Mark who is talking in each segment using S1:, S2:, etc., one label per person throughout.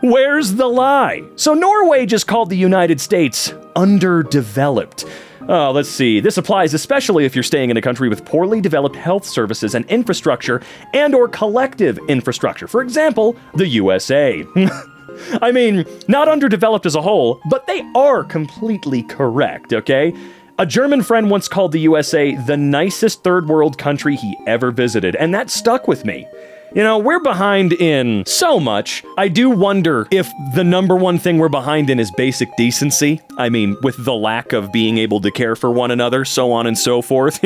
S1: Where's the lie? So Norway just called the United States underdeveloped. Oh, let's see. This applies especially if you're staying in a country with poorly developed health services and infrastructure and/or collective infrastructure. For example, the USA. I mean, not underdeveloped as a whole, but they are completely correct, okay? A German friend once called the USA the nicest third world country he ever visited, and that stuck with me. You know, we're behind in so much. I do wonder if the number one thing we're behind in is basic decency. I mean, with the lack of being able to care for one another, so on and so forth.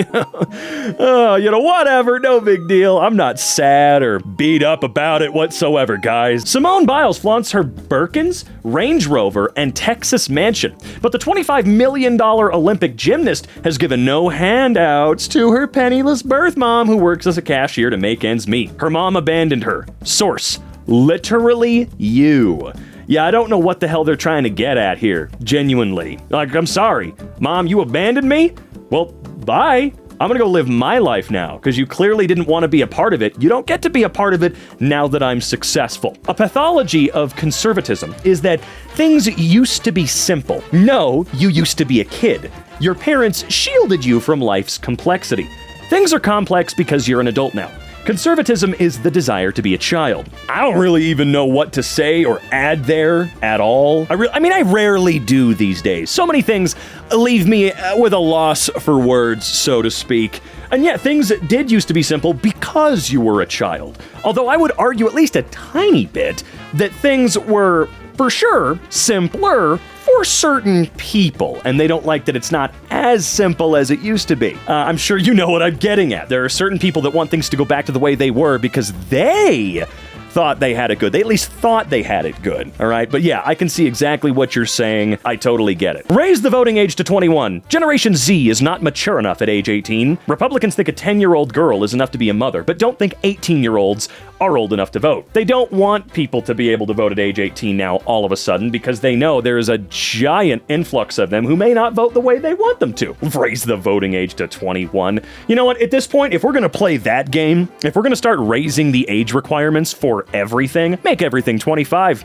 S1: Whatever, no big deal. I'm not sad or beat up about it whatsoever, guys. Simone Biles flaunts her Birkins, Range Rover, and Texas mansion. But the $25 million Olympic gymnast has given no handouts to her penniless birth mom who works as a cashier to make ends meet. Her mom abandoned her. Source, literally you. Yeah, I don't know what the hell they're trying to get at here. Genuinely. Like, I'm sorry. Mom, you abandoned me? Well, bye. I'm gonna go live my life now, because you clearly didn't want to be a part of it. You don't get to be a part of it now that I'm successful. A pathology of conservatism is that things used to be simple. No, you used to be a kid. Your parents shielded you from life's complexity. Things are complex because you're an adult now. Conservatism is the desire to be a child. I don't really even know what to say or add there at all. I rarely do these days. So many things leave me with a loss for words, so to speak. And yet, things did used to be simple because you were a child. Although I would argue at least a tiny bit that things were, for sure, simpler for certain people, and they don't like that it's not as simple as it used to be. I'm sure you know what I'm getting at. There are certain people that want things to go back to the way they were because they thought they had it good. They at least thought they had it good, all right? But yeah, I can see exactly what you're saying. I totally get it. Raise the voting age to 21. Generation Z is not mature enough at age 18. Republicans think a 10-year-old girl is enough to be a mother, but don't think 18-year-olds are old enough to vote. They don't want people to be able to vote at age 18 now all of a sudden because they know there is a giant influx of them who may not vote the way they want them to. Raise the voting age to 21. You know what? At this point, if we're going to play that game, if we're going to start raising the age requirements for everything, make everything 25.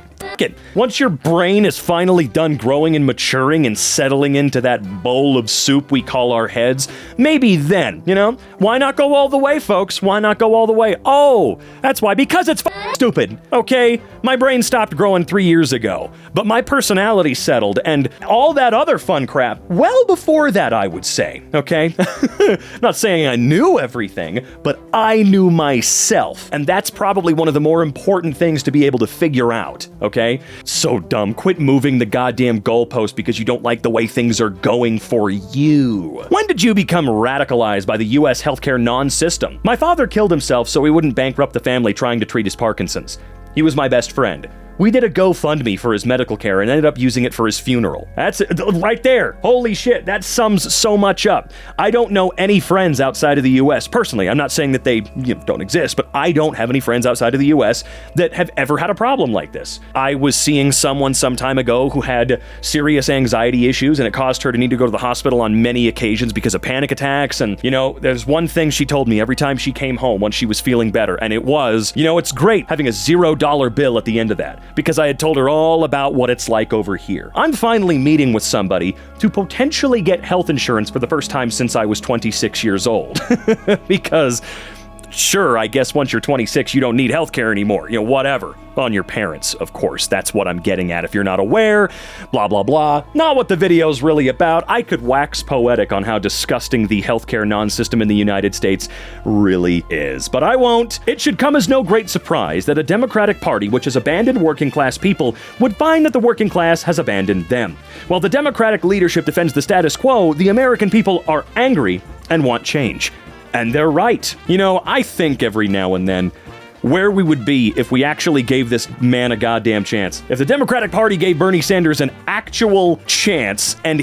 S1: Once your brain is finally done growing and maturing and settling into that bowl of soup we call our heads, maybe then, why not go all the way, folks? Why not go all the way? Oh, that's why, because it's stupid, okay? My brain stopped growing 3 years ago, but my personality settled and all that other fun crap well before that, I would say, okay? Not saying I knew everything, but I knew myself, and that's probably one of the more important things to be able to figure out, okay? So dumb. Quit moving the goddamn goalpost because you don't like the way things are going for you. When did you become radicalized by the U.S. healthcare non-system? My father killed himself so he wouldn't bankrupt the family trying to treat his Parkinson's. He was my best friend. We did a GoFundMe for his medical care and ended up using it for his funeral. That's it, right there. Holy shit, that sums so much up. I don't know any friends outside of the U.S. personally. I'm not saying that they don't exist, but I don't have any friends outside of the U.S. that have ever had a problem like this. I was seeing someone some time ago who had serious anxiety issues, and it caused her to need to go to the hospital on many occasions because of panic attacks. And, there's one thing she told me every time she came home once she was feeling better, and it was, it's great having a $0 bill at the end of that, because I had told her all about what it's like over here. I'm finally meeting with somebody to potentially get health insurance for the first time since I was 26 years old. Because, sure, I guess once you're 26, you don't need healthcare anymore. Whatever. On your parents, of course. That's what I'm getting at. If you're not aware, blah, blah, blah. Not what the video's really about. I could wax poetic on how disgusting the healthcare non-system in the United States really is, but I won't. It should come as no great surprise that a Democratic Party which has abandoned working class people would find that the working class has abandoned them. While the Democratic leadership defends the status quo, the American people are angry and want change. And they're right. I think every now and then where we would be if we actually gave this man a goddamn chance. If the Democratic Party gave Bernie Sanders an actual chance, and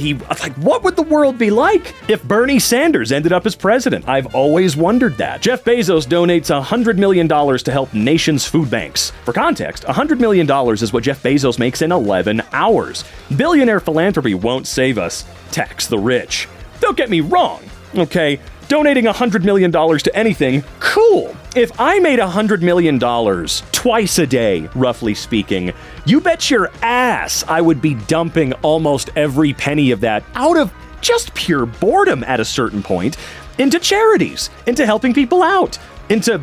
S1: what would the world be like if Bernie Sanders ended up as president? I've always wondered that. Jeff Bezos donates $100 million to help nations' food banks. For context, $100 million is what Jeff Bezos makes in 11 hours. Billionaire philanthropy won't save us. Tax the rich. Don't get me wrong, okay? Donating $100 million to anything, cool. if I made $100 million twice a day, roughly speaking, you bet your ass I would be dumping almost every penny of that out of just pure boredom at a certain point into charities, into helping people out, into,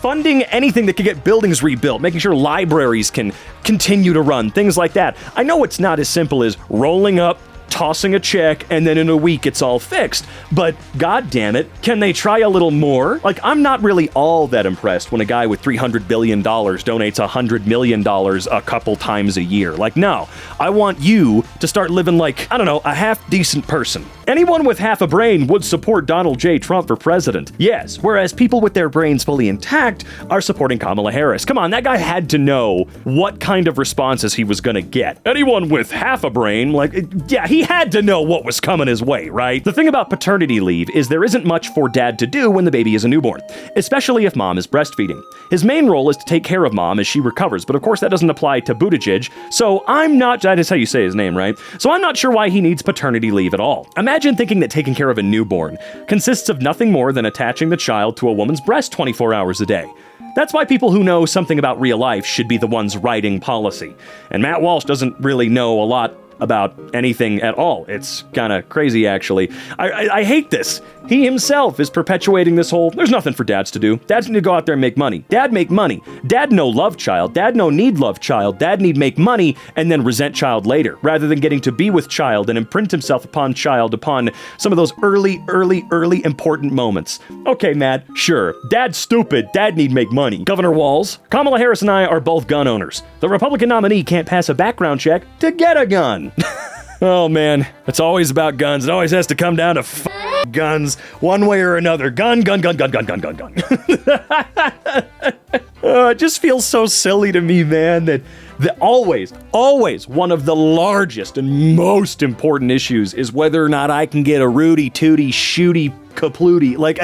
S1: funding anything that could get buildings rebuilt, making sure libraries can continue to run, things like that. I know it's not as simple as rolling up, tossing a check, and then in a week it's all fixed. But god damn it, can they try a little more? Like, I'm not really all that impressed when a guy with $300 billion donates $100 million a couple times a year. Like, no, I want you to start living like, I don't know, a half-decent person. Anyone with half a brain would support Donald J. Trump for president. Yes, whereas people with their brains fully intact are supporting Kamala Harris. Come on, that guy had to know what kind of responses he was gonna get. Anyone with half a brain, he had to know what was coming his way, right? The thing about paternity leave is there isn't much for dad to do when the baby is a newborn, especially if mom is breastfeeding. His main role is to take care of mom as she recovers, but of course that doesn't apply to Buttigieg, so that is how you say his name, right? So I'm not sure why he needs paternity leave at all. Imagine thinking that taking care of a newborn consists of nothing more than attaching the child to a woman's breast 24 hours a day. That's why people who know something about real life should be the ones writing policy. And Matt Walsh doesn't really know a lot about anything at all. It's kind of crazy, actually. I hate this. He himself is perpetuating this whole, there's nothing for dads to do. Dads need to go out there and make money. Dad make money. Dad no love child. Dad no need love child. Dad need make money and then resent child later, rather than getting to be with child and imprint himself upon child upon some of those early important moments. Okay, Matt, sure. Dad's stupid. Dad need make money. Governor Walz, Kamala Harris and I are both gun owners. The Republican nominee can't pass a background check to get a gun. Oh man, it's always about guns. It always has to come down to guns, one way or another. Gun. It just feels so silly to me, man, that always one of the largest and most important issues is whether or not I can get a Rudy Tooty Shooty Kaplooty. Like,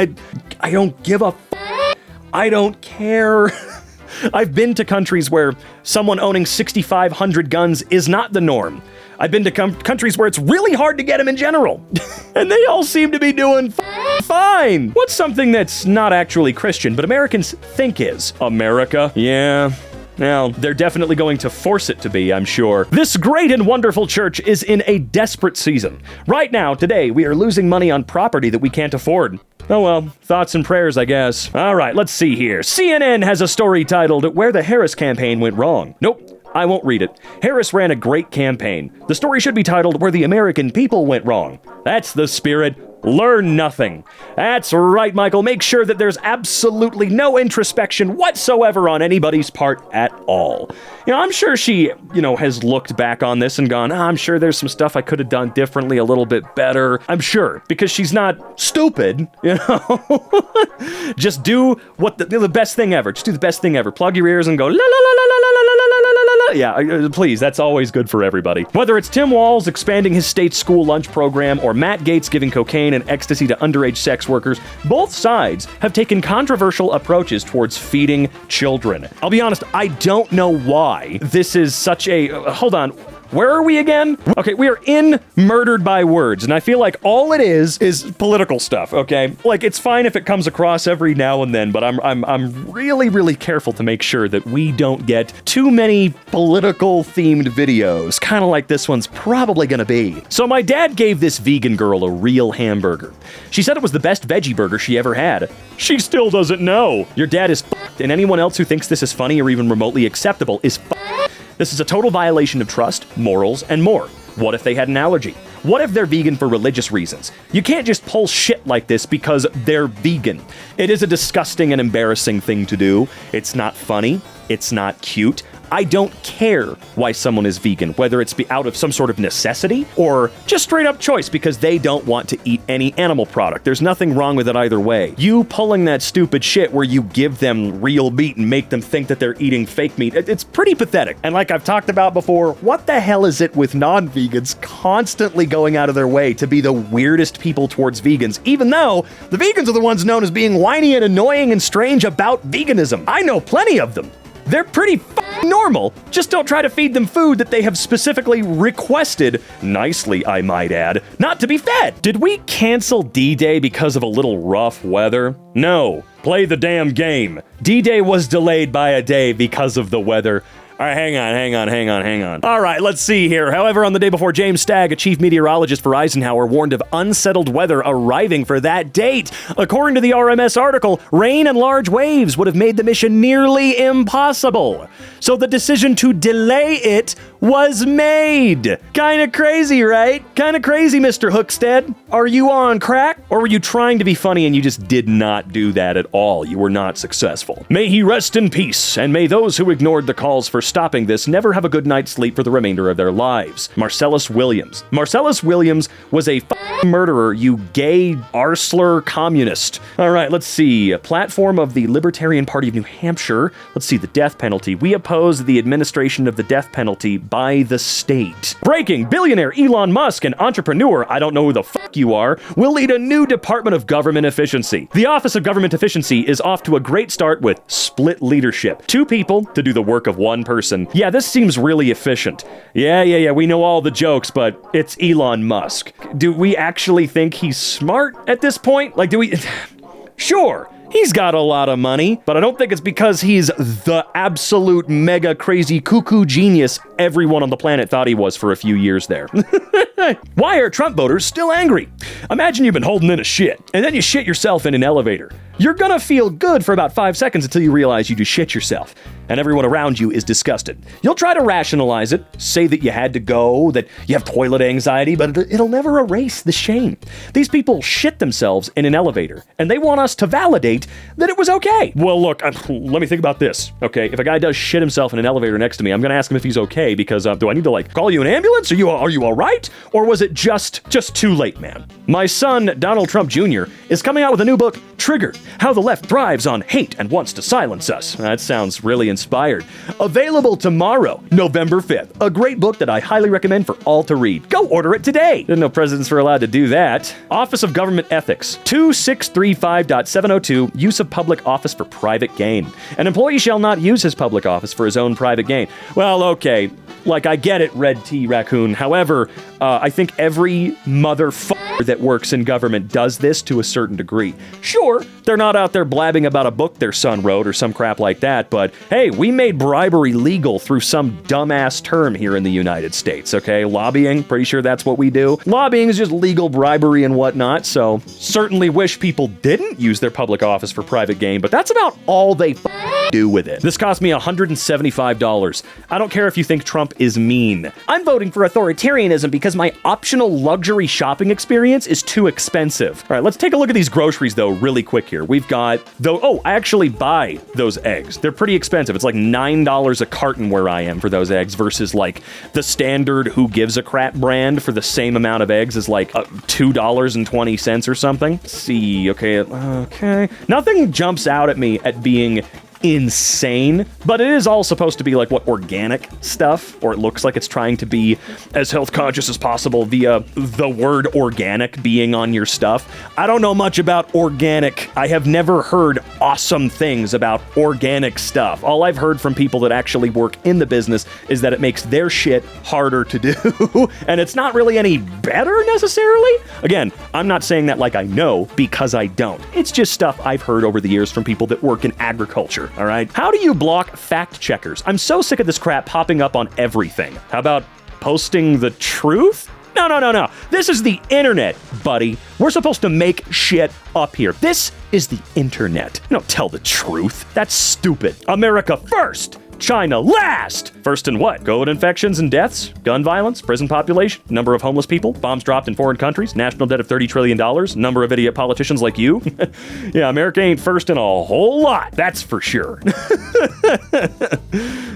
S1: I don't give a I don't care. I've been to countries where someone owning 6,500 guns is not the norm. I've been to countries where it's really hard to get them in general. And they all seem to be doing fine. What's something that's not actually Christian, but Americans think is? America? Yeah. Now, they're definitely going to force it to be, I'm sure. This great and wonderful church is in a desperate season. Right now, today, we are losing money on property that we can't afford. Oh well, thoughts and prayers, I guess. All right, let's see here. CNN has a story titled, "Where the Harris Campaign Went Wrong." Nope. I won't read it. Harris ran a great campaign. The story should be titled, "Where the American People Went Wrong." That's the spirit. Learn nothing. That's right, Michael. Make sure that there's absolutely no introspection whatsoever on anybody's part at all. I'm sure she, has looked back on this and gone, I'm sure there's some stuff I could have done differently, a little bit better. I'm sure, because she's not stupid, Just do what the best thing ever. Just do the best thing ever. Plug your ears and go, la la la la la la la la la la la la. Yeah, please, that's always good for everybody. Whether it's Tim Walz expanding his state school lunch program or Matt Gaetz giving cocaine and ecstasy to underage sex workers, both sides have taken controversial approaches towards feeding children. I'll be honest, I don't know why this is such a... hold on. Where are we again? Okay, we are in Murdered by Words, and I feel like all it is political stuff, okay? Like, it's fine if it comes across every now and then, but I'm really careful to make sure that we don't get too many political-themed videos, kind of like this one's probably gonna be. So my dad gave this vegan girl a real hamburger. She said it was the best veggie burger she ever had. She still doesn't know. Your dad is f***ed, and anyone else who thinks this is funny or even remotely acceptable is f***ed. This is a total violation of trust, morals, and more. What if they had an allergy? What if they're vegan for religious reasons? You can't just pull shit like this because they're vegan. It is a disgusting and embarrassing thing to do. It's not funny. It's not cute. I don't care why someone is vegan, whether it's out of some sort of necessity or just straight up choice because they don't want to eat any animal product. There's nothing wrong with it either way. You pulling that stupid shit where you give them real meat and make them think that they're eating fake meat, it's pretty pathetic. And like I've talked about before, what the hell is it with non-vegans constantly going out of their way to be the weirdest people towards vegans, even though the vegans are the ones known as being whiny and annoying and strange about veganism? I know plenty of them. They're pretty normal. Just don't try to feed them food that they have specifically requested, nicely I might add, not to be fed. Did we cancel D-Day because of a little rough weather? No. Play the damn game. D-Day was delayed by a day because of the weather. All right, hang on. All right, let's see here. However, on the day before, James Stagg, a chief meteorologist for Eisenhower, warned of unsettled weather arriving for that date. According to the RMS article, rain and large waves would have made the mission nearly impossible. So the decision to delay it was made. Kinda crazy, right? Kinda crazy, Mr. Hookstead. Are you on crack? Or were you trying to be funny and you just did not do that at all? You were not successful. May he rest in peace, and may those who ignored the calls for stopping this never have a good night's sleep for the remainder of their lives. Marcellus Williams. Marcellus Williams was a murderer, you gay arsler communist. All right, let's see. A platform of the Libertarian Party of New Hampshire. Let's see, the death penalty. We oppose the administration of the death penalty by the state. Breaking, billionaire Elon Musk, an entrepreneur, I don't know who the fuck you are, will lead a new Department of Government Efficiency. The Office of Government Efficiency is off to a great start with split leadership. 2 people to do the work of 1 person. Yeah, this seems really efficient. Yeah, we know all the jokes, but it's Elon Musk. Do we actually think he's smart at this point? Like, do we... Sure. He's got a lot of money, but I don't think it's because he's the absolute mega crazy cuckoo genius everyone on the planet thought he was for a few years there. Why are Trump voters still angry? Imagine you've been holding in a shit, and then you shit yourself in an elevator. You're gonna feel good for about 5 seconds until you realize you just shit yourself, and everyone around you is disgusted. You'll try to rationalize it, say that you had to go, that you have toilet anxiety, but it'll never erase the shame. These people shit themselves in an elevator, and they want us to validate that it was okay. Well, look, let me think about this, okay? If a guy does shit himself in an elevator next to me, I'm gonna ask him if he's okay, because do I need to, like, call you an ambulance? Are you all right? Or was it just too late, man? My son, Donald Trump Jr., is coming out with a new book, Triggered: How the Left Thrives on Hate and Wants to Silence Us. That sounds really inspired. Available tomorrow, November 5th. A great book that I highly recommend for all to read. Go order it today. Didn't know presidents were allowed to do that. Office of Government Ethics, 2635.702, use of public office for private gain. An employee shall not use his public office for his own private gain. Well, okay. Like, I get it, Red T Raccoon. However, I think every motherfucker that works in government does this to a certain degree. Sure, they're not out there blabbing about a book their son wrote or some crap like that, but hey, we made bribery legal through some dumbass term here in the United States, okay? Lobbying, pretty sure that's what we do. Lobbying is just legal bribery and whatnot, so certainly wish people didn't use their public office for private gain, but that's about all they do with it. This cost me $175. I don't care if you think Trump is mean. I'm voting for authoritarianism because my optional luxury shopping experience is too expensive. All right, let's take a look at these groceries though really quick here. We've got, I actually buy those eggs. They're pretty expensive. It's like $9 a carton where I am for those eggs versus like the standard Who Gives a Crap brand for the same amount of eggs is like $2.20 or something. Let's see, okay. Nothing jumps out at me at being insane, but it is all supposed to be like organic stuff, or it looks like it's trying to be as health conscious as possible via the word organic being on your stuff. I don't know much about organic. I have never heard awesome things about organic stuff. All I've heard from people that actually work in the business is that it makes their shit harder to do, and it's not really any better necessarily. Again, I'm not saying that like I know, because I don't. It's just stuff I've heard over the years from people that work in agriculture. All right. How do you block fact checkers? I'm so sick of this crap popping up on everything. How about posting the truth? No. This is the internet, buddy. We're supposed to make shit up here. This is the internet. You don't tell the truth. That's stupid. America first. China last! First in what? COVID infections and deaths? Gun violence? Prison population? Number of homeless people? Bombs dropped in foreign countries? National debt of $30 trillion? Number of idiot politicians like you? Yeah, America ain't first in a whole lot, that's for sure.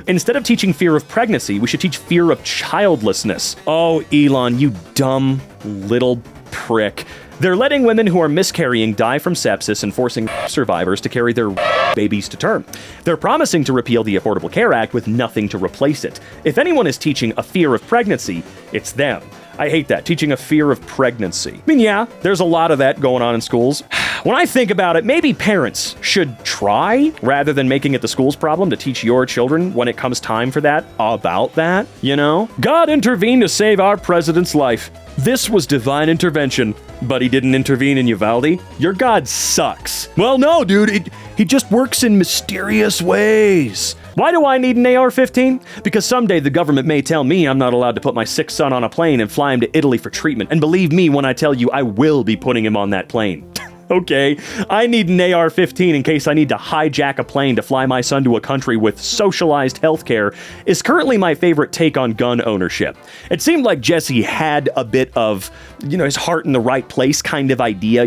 S1: Instead of teaching fear of pregnancy, we should teach fear of childlessness. Oh, Elon, you dumb little prick. They're letting women who are miscarrying die from sepsis and forcing survivors to carry their babies to term. They're promising to repeal the Affordable Care Act with nothing to replace it. If anyone is teaching a fear of pregnancy, it's them. I hate that, teaching a fear of pregnancy. I mean, yeah, there's a lot of that going on in schools. When I think about it, maybe parents should try, rather than making it the school's problem, to teach your children when it comes time for that, about that, you know? God intervened to save our president's life. This was divine intervention, but he didn't intervene in Uvalde? Your God sucks. Well, no, dude, he just works in mysterious ways. Why do I need an AR-15? Because someday the government may tell me I'm not allowed to put my sick son on a plane and fly him to Italy for treatment. And believe me when I tell you, I will be putting him on that plane. Okay, I need an AR-15 in case I need to hijack a plane to fly my son to a country with socialized healthcare is currently my favorite take on gun ownership. It seemed like Jesse had a bit of, his heart in the right place kind of idea,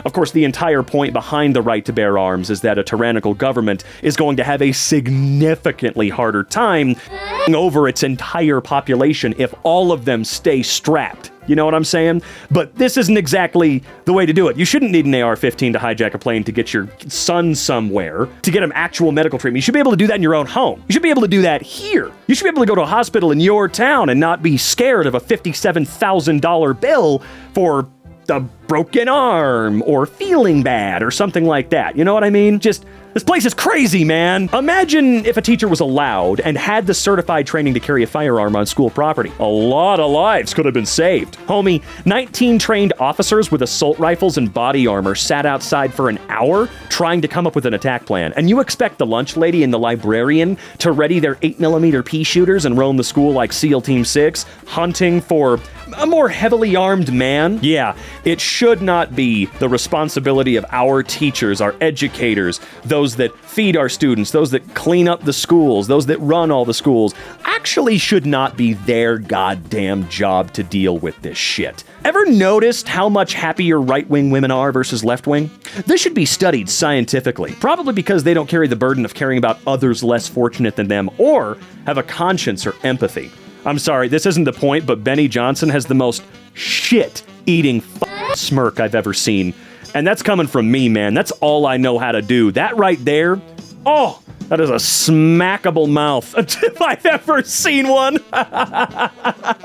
S1: Of course, the entire point behind the right to bear arms is that a tyrannical government is going to have a significantly harder time over its entire population if all of them stay strapped. You know what I'm saying? But this isn't exactly the way to do it. You shouldn't need an AR-15 to hijack a plane to get your son somewhere, to get him actual medical treatment. You should be able to do that in your own home. You should be able to do that here. You should be able to go to a hospital in your town and not be scared of a $57,000 bill for a broken arm or feeling bad or something like that. You know what I mean? This place is crazy, man. Imagine if a teacher was allowed and had the certified training to carry a firearm on school property. A lot of lives could have been saved. Homie, 19 trained officers with assault rifles and body armor sat outside for an hour trying to come up with an attack plan. And you expect the lunch lady and the librarian to ready their 8mm pea shooters and roam the school like SEAL Team 6, hunting for a more heavily armed man? Yeah, it should not be the responsibility of our teachers, our educators, those that feed our students, those that clean up the schools, those that run all the schools, actually should not be their goddamn job to deal with this shit. Ever noticed how much happier right-wing women are versus left-wing? This should be studied scientifically, probably because they don't carry the burden of caring about others less fortunate than them or have a conscience or empathy. I'm sorry, this isn't the point, but Benny Johnson has the most shit-eating smirk I've ever seen. And that's coming from me, man. That's all I know how to do. That right there, oh, that is a smackable mouth if I've ever seen one.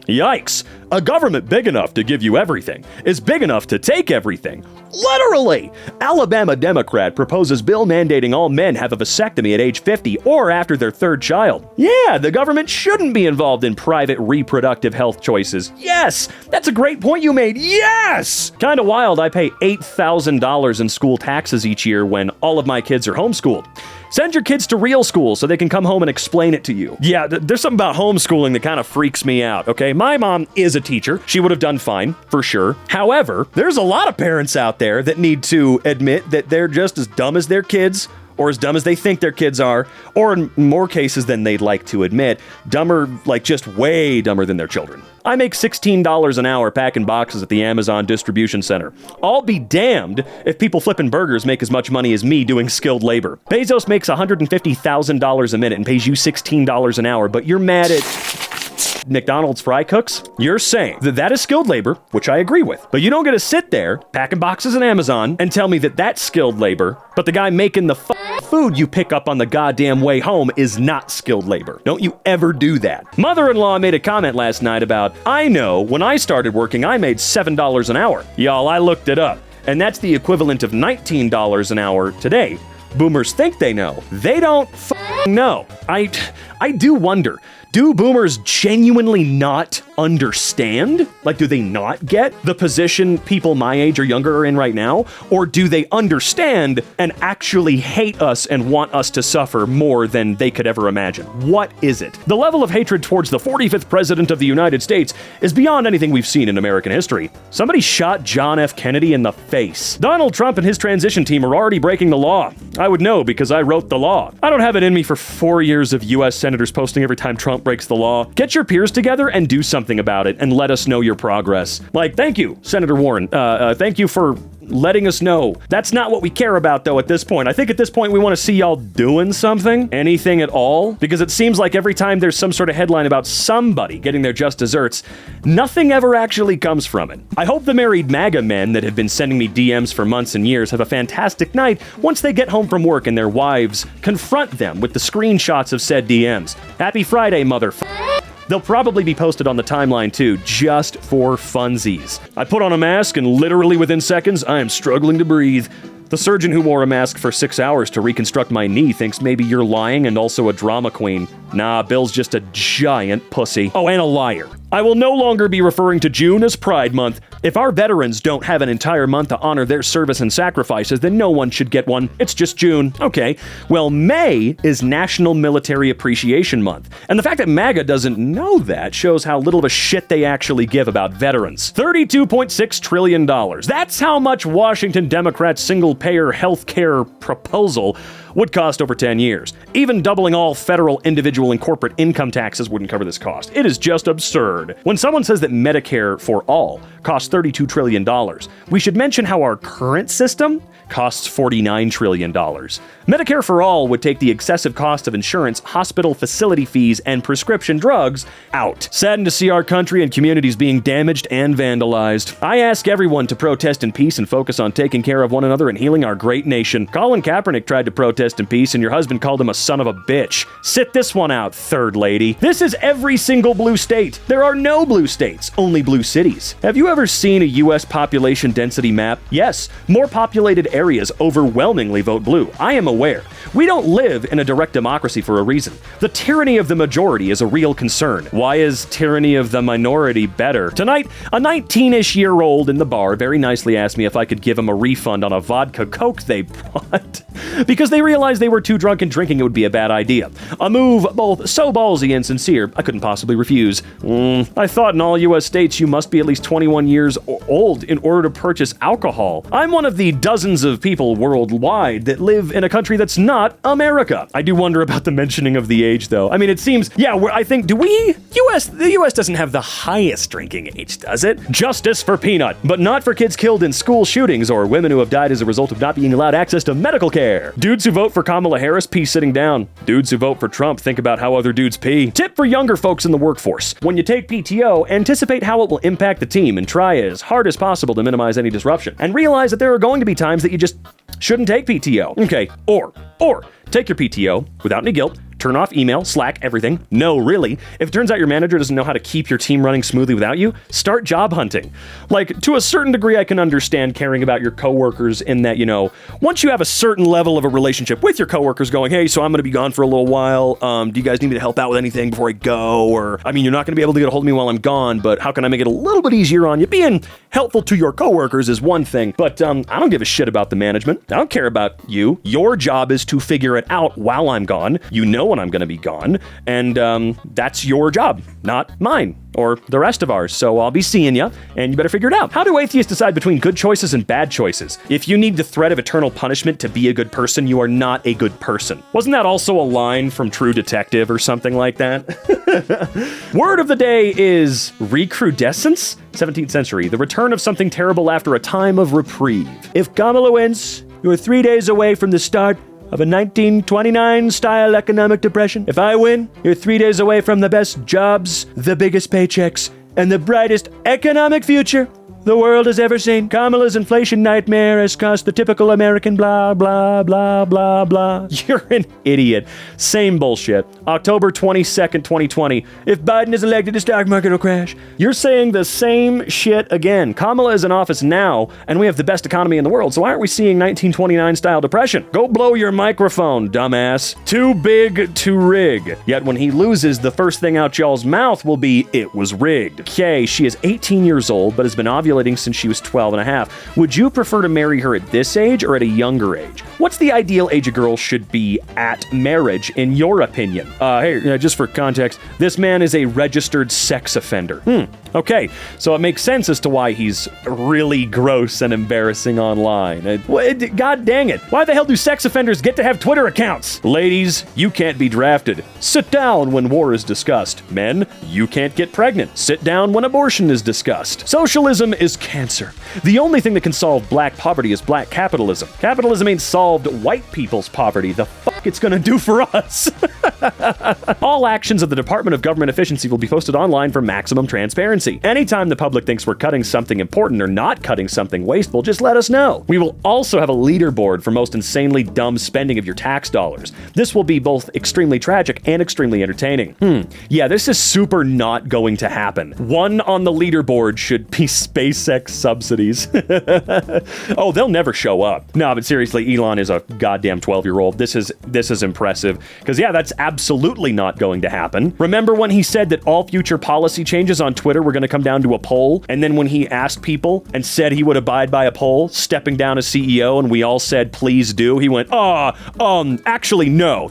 S1: Yikes. A government big enough to give you everything is big enough to take everything. Literally! Alabama Democrat proposes bill mandating all men have a vasectomy at age 50 or after their third child. Yeah, the government shouldn't be involved in private reproductive health choices. Yes! That's a great point you made. Yes! Kinda wild I pay $8,000 in school taxes each year when all of my kids are homeschooled. Send your kids to real school so they can come home and explain it to you. Yeah, there's something about homeschooling that kind of freaks me out, okay? My mom is a teacher. She would have done fine, for sure. However, there's a lot of parents out there that need to admit that they're just as dumb as their kids, or as dumb as they think their kids are, or in more cases than they'd like to admit, dumber, like just way dumber than their children. I make $16 an hour packing boxes at the Amazon distribution center. I'll be damned if people flipping burgers make as much money as me doing skilled labor. Bezos makes $150,000 a minute and pays you $16 an hour, but you're mad at McDonald's fry cooks? You're saying that that is skilled labor, which I agree with. But you don't get to sit there, packing boxes in Amazon, and tell me that that's skilled labor, but the guy making the food you pick up on the goddamn way home is not skilled labor. Don't you ever do that. Mother-in-law made a comment last night about, I know, when I started working, I made $7 an hour. Y'all, I looked it up, and that's the equivalent of $19 an hour today. Boomers think they know. They don't know. I do wonder, do boomers genuinely not understand? Like, do they not get the position people my age or younger are in right now? Or do they understand and actually hate us and want us to suffer more than they could ever imagine? What is it? The level of hatred towards the 45th president of the United States is beyond anything we've seen in American history. Somebody shot John F. Kennedy in the face. Donald Trump and his transition team are already breaking the law. I would know because I wrote the law. I don't have it in me for 4 years of U.S. senators posting every time Trump breaks the law. Get your peers together and do something about it and let us know your progress. Like, thank you, Senator Warren. Thank you for letting us know. That's not what we care about, though, at this point. I think at this point we want to see y'all doing something, anything at all, because it seems like every time there's some sort of headline about somebody getting their just desserts, nothing ever actually comes from it. I hope the married MAGA men that have been sending me DMs for months and years have a fantastic night once they get home from work and their wives confront them with the screenshots of said DMs. Happy Friday, motherfucker. They'll probably be posted on the timeline too, just for funsies. I put on a mask and literally within seconds, I am struggling to breathe. The surgeon who wore a mask for 6 hours to reconstruct my knee thinks maybe you're lying and also a drama queen. Nah, Bill's just a giant pussy. Oh, and a liar. I will no longer be referring to June as Pride Month. If our veterans don't have an entire month to honor their service and sacrifices, then no one should get one. It's just June. Okay. Well, May is National Military Appreciation Month. And the fact that MAGA doesn't know that shows how little of a shit they actually give about veterans. $32.6 trillion. That's how much Washington Democrats' single-payer health care proposal would cost over 10 years. Even doubling all federal, individual, and corporate income taxes wouldn't cover this cost. It is just absurd. When someone says that Medicare for all costs $32 trillion, we should mention how our current system costs $49 trillion. Medicare for all would take the excessive cost of insurance, hospital facility fees, and prescription drugs out. Saddened to see our country and communities being damaged and vandalized. I ask everyone to protest in peace and focus on taking care of one another and healing our great nation. Colin Kaepernick tried to protest in peace and your husband called him a son of a bitch. Sit this one out, third lady. This is every single blue state. There are no blue states, only blue cities. Have you ever seen a U.S. population density map? Yes, more populated areas overwhelmingly vote blue. I am aware. We don't live in a direct democracy for a reason. The tyranny of the majority is a real concern. Why is tyranny of the minority better? Tonight, a 19-ish-year-old in the bar very nicely asked me if I could give him a refund on a vodka Coke they bought because they realized they were too drunk and drinking it would be a bad idea. A move both so ballsy and sincere, I couldn't possibly refuse. I thought in all U.S. states you must be at least 21 years old in order to purchase alcohol. I'm one of the dozens of people worldwide that live in a country that's not America. I do wonder about the mentioning of the age, though. I mean, it seems, the U.S. doesn't have the highest drinking age, does it? Justice for Peanut, but not for kids killed in school shootings or women who have died as a result of not being allowed access to medical care. Dudes who vote for Kamala Harris pee sitting down. Dudes who vote for Trump think about how other dudes pee. Tip for younger folks in the workforce. When you take PTO, anticipate how it will impact the team and try as hard as possible to minimize any disruption. And realize that there are going to be times that you just shouldn't take PTO. Okay, or take your PTO without any guilt. Turn off email, Slack, everything. No, really. If it turns out your manager doesn't know how to keep your team running smoothly without you, start job hunting. Like, to a certain degree, I can understand caring about your coworkers in that, once you have a certain level of a relationship with your coworkers going, hey, so I'm going to be gone for a little while. Do you guys need me to help out with anything before I go? Or, you're not going to be able to get a hold of me while I'm gone, but how can I make it a little bit easier on you? Being helpful to your coworkers is one thing, but I don't give a shit about the management. I don't care about you. Your job is to figure it out while I'm gone. You know when I'm going to be gone, and that's your job, not mine or the rest of ours. So I'll be seeing ya, and you better figure it out. How do atheists decide between good choices and bad choices? If you need the threat of eternal punishment to be a good person, you are not a good person. Wasn't that also a line from True Detective or something like that? Word of the day is recrudescence? 17th century, the return of something terrible after a time of reprieve. If Kamala wins, you're 3 days away from the start of a 1929-style economic depression. If I win, you're 3 days away from the best jobs, the biggest paychecks, and the brightest economic future the world has ever seen. Kamala's inflation nightmare has cost the typical American blah, blah, blah, blah, blah. You're an idiot. Same bullshit. October 22nd, 2020. If Biden is elected, the stock market will crash. You're saying the same shit again. Kamala is in office now, and we have the best economy in the world, so why aren't we seeing 1929-style depression? Go blow your microphone, dumbass. Too big to rig. Yet when he loses, the first thing out y'all's mouth will be, it was rigged. Kay, she is 18 years old, but has been ovulating since she was 12 and a half. Would you prefer to marry her at this age or at a younger age? What's the ideal age a girl should be at marriage, in your opinion? Hey, just for context, this man is a registered sex offender. Okay, so it makes sense as to why he's really gross and embarrassing online. God dang it. Why the hell do sex offenders get to have Twitter accounts? Ladies, you can't be drafted. Sit down when war is discussed. Men, you can't get pregnant. Sit down when abortion is discussed. Socialism is cancer. The only thing that can solve black poverty is black capitalism. Capitalism ain't solved white people's poverty. The fuck it's gonna do for us? All actions of the Department of Government Efficiency will be posted online for maximum transparency. Anytime the public thinks we're cutting something important or not cutting something wasteful, just let us know. We will also have a leaderboard for most insanely dumb spending of your tax dollars. This will be both extremely tragic and extremely entertaining. Yeah, this is super not going to happen. One on the leaderboard should be SpaceX subsidies. Oh, they'll never show up. No, but seriously, Elon is a goddamn 12-year-old. This is impressive. Because yeah, that's absolutely not going to happen. Remember when he said that all future policy changes on Twitter were going to come down to a poll? And then when he asked people and said he would abide by a poll, stepping down as CEO, and we all said, please do, he went, actually, no.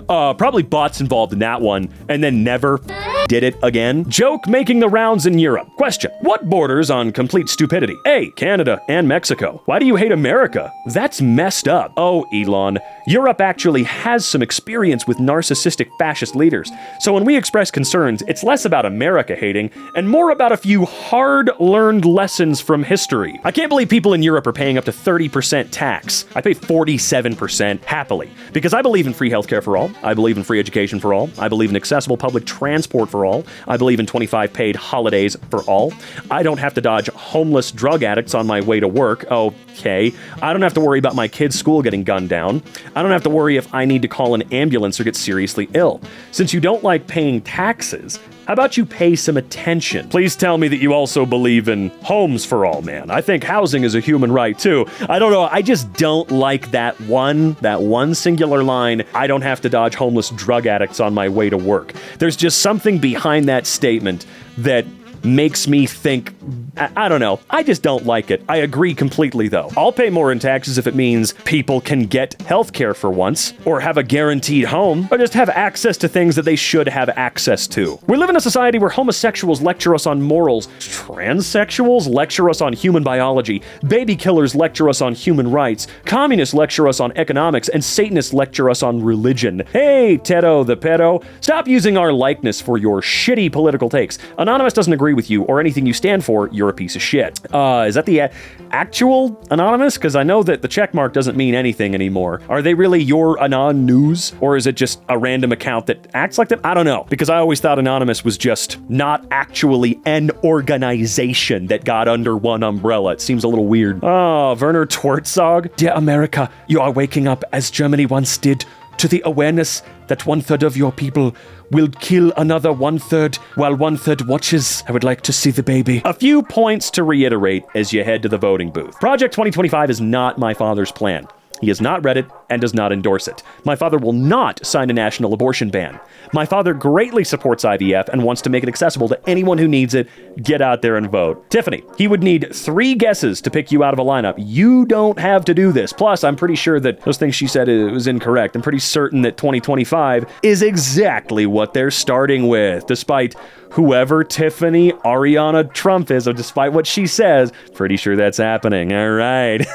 S1: Probably bots involved in that one, and then never did it again. Joke making the rounds in Europe. Question: what borders on complete stupidity? A, Canada and Mexico. Why do you hate America? That's messed up. Oh, Elon, Europe actually has some experience with narcissistic fascist leaders. So when we express concerns, it's less about America hating and more about a few hard-learned lessons from history. I can't believe people in Europe are paying up to 30% tax. I pay 47% happily because I believe in free healthcare for all. I believe in free education for all. I believe in accessible public transport for all. I believe in 25 paid holidays for all. I don't have to dodge homeless drug addicts on my way to work. Okay. I don't have to worry about my kid's school getting gunned down. I don't have to worry if I need to call an ambulance or get seriously ill. Since you don't like paying taxes, how about you pay some attention? Please tell me that you also believe in homes for all, man. I think housing is a human right too. I don't know, I just don't like that one singular line, I don't have to dodge homeless drug addicts on my way to work. There's just something behind that statement that makes me think, I don't know. I just don't like it. I agree completely, though. I'll pay more in taxes if it means people can get healthcare for once, or have a guaranteed home, or just have access to things that they should have access to. We live in a society where homosexuals lecture us on morals, transsexuals lecture us on human biology, baby killers lecture us on human rights, communists lecture us on economics, and Satanists lecture us on religion. Hey, Tedo the pedo, stop using our likeness for your shitty political takes. Anonymous doesn't agree with you or anything you stand for, you're a piece of shit. Is that the actual Anonymous? Because I know that the checkmark doesn't mean anything anymore. Are they really your Anon News? Or is it just a random account that acts like that? I don't know. Because I always thought Anonymous was just not actually an organization that got under one umbrella. It seems a little weird. Oh, Werner Twertzog. Dear America, you are waking up as Germany once did to the awareness that 1/3 of your people will kill another 1/3 while 1/3 watches. I would like to see the baby. A few points to reiterate as you head to the voting booth. Project 2025 is not my father's plan. He has not read it and does not endorse it. My father will not sign a national abortion ban. My father greatly supports IVF and wants to make it accessible to anyone who needs it. Get out there and vote. Tiffany, he would need 3 guesses to pick you out of a lineup. You don't have to do this. Plus, I'm pretty sure that those things she said was incorrect. I'm pretty certain that 2025 is exactly what they're starting with, despite whoever Tiffany Ariana Trump is, or despite what she says, pretty sure that's happening. All right.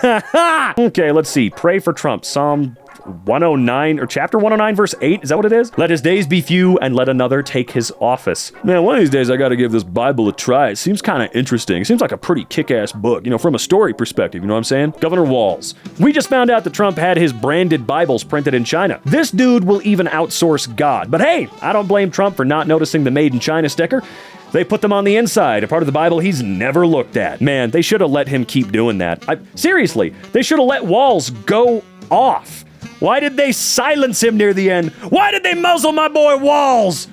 S1: Okay, let's see. Pray for Trump. Psalm 109 or chapter 109 verse 8, is that what it is? Let his days be few and let another take his office. Man, one of these days I gotta give this Bible a try. It seems kind of interesting. It seems like a pretty kick-ass book, from a story perspective, you know what I'm saying? Governor Walz. We just found out that Trump had his branded Bibles printed in China. This dude will even outsource God. But hey, I don't blame Trump for not noticing the Made in China sticker. They put them on the inside, a part of the Bible he's never looked at. Man, they should have let him keep doing that. Seriously, they should have let Walz go off. Why did they silence him near the end? Why did they muzzle my boy Walz?